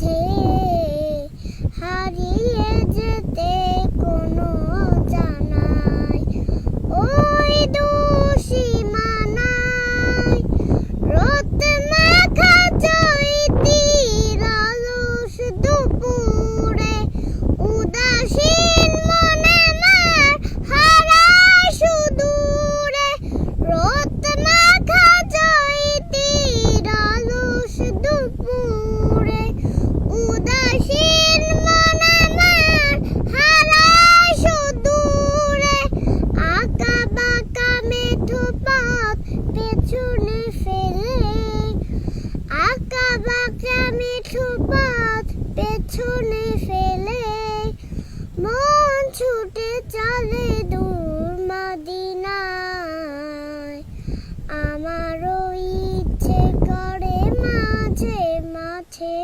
মাঝে হারিয়ে যেতে কোনো জানাই ওই দুসীমানায় রোদ মাখা চৈতির অলস দুপুরে উদাসীন মনে আমার হারায় সুদূরে রোদ মাখা চৈতির অলস দুপুরে উদাসীন মনে আমার হারায় সুদূরে আঁকা বাঁকা মেঠো পথ পেছনে ফেলে আঁকা বাঁকা মেঠো পথ পেছনে ফেলে মন ছুটে চলে দূর মদিনায় আমারও ইচ্ছে করে মাঝে মাঝে